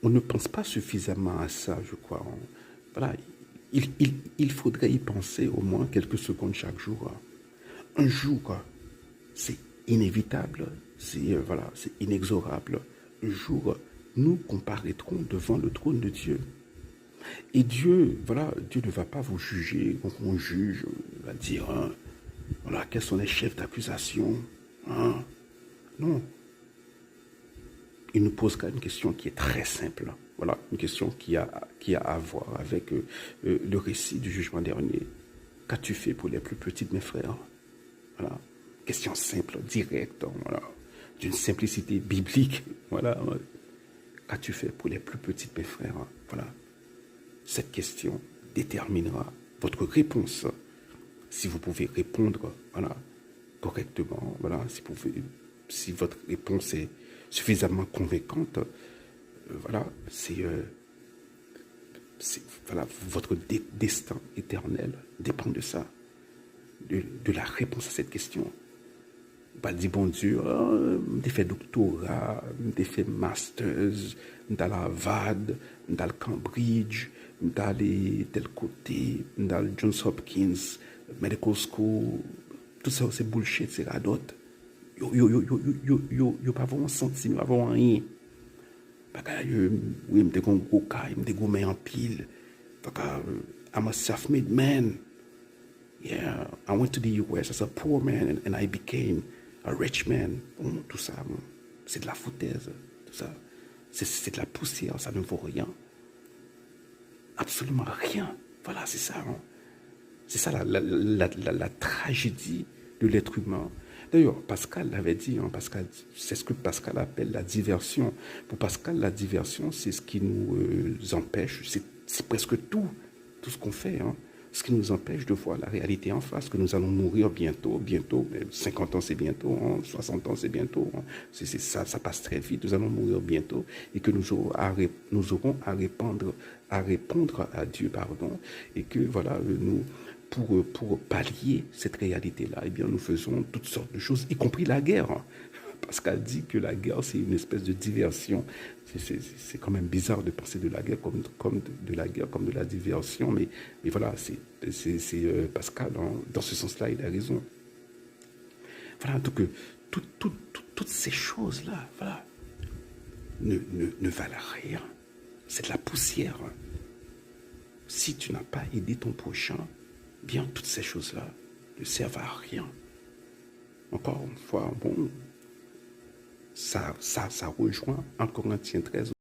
on ne pense pas suffisamment à ça, je crois. Voilà, il faudrait y penser au moins quelques secondes chaque jour. Un jour, c'est inévitable, voilà, c'est inexorable. Un jour, nous comparaîtrons devant le trône de Dieu. Et Dieu, voilà, Dieu ne va pas vous juger comme on juge, il va dire, hein, voilà, quels sont les chefs d'accusation, hein. Non, il nous posera une question qui est très simple. Voilà, une question qui a à voir avec le récit du jugement dernier. Qu'as-tu fait pour les plus petits de mes frères? Voilà, question simple, directe, voilà, d'une simplicité biblique. Voilà, qu'as-tu fait pour les plus petits de mes frères? Voilà, cette question déterminera votre réponse. Si vous pouvez répondre, voilà, correctement, voilà, si votre réponse est suffisamment convaincante, voilà, voilà, votre destin éternel dépend de ça, de la réponse à cette question. Pas dire bon Dieu, j'ai fait doctorat, j'ai fait masters, dans la VAD, dans le Cambridge, dans tel côté, dans le Johns Hopkins Medical School, tout ça c'est bullshit, c'est radote. Yo pas vraiment senti, pas vraiment rien. Oui, je suis un gros cas, je suis en pile. I'm a self-made man. Yeah, I went to the US as a poor man and I became a rich man. Tout ça, c'est de la foutaise. Tout ça, c'est de la poussière, ça ne vaut rien. Absolument rien. Voilà, c'est ça. Hein. C'est ça la tragédie de l'être humain. D'ailleurs, Pascal l'avait dit, hein, c'est ce que Pascal appelle la diversion. Pour Pascal, la diversion, c'est ce qui nous empêche, c'est presque tout ce qu'on fait, hein, ce qui nous empêche de voir la réalité en face, que nous allons mourir bientôt, 50 ans c'est bientôt, hein, 60 ans c'est bientôt, hein, ça passe très vite, nous allons mourir bientôt, et que nous aurons à répondre à Dieu, pardon, et que voilà, pour pallier cette réalité-là, eh bien, nous faisons toutes sortes de choses, y compris la guerre. Pascal dit que la guerre, c'est une espèce de diversion. C'est quand même bizarre de penser de la guerre comme de la diversion, mais voilà, c'est Pascal, hein, dans ce sens-là, il a raison. Voilà, donc toutes ces choses-là, voilà, ne valent rien. C'est de la poussière. Si tu n'as pas aidé ton prochain, bien, toutes ces choses-là ne servent à rien. Encore une fois, bon, ça rejoint en Corinthiens 13.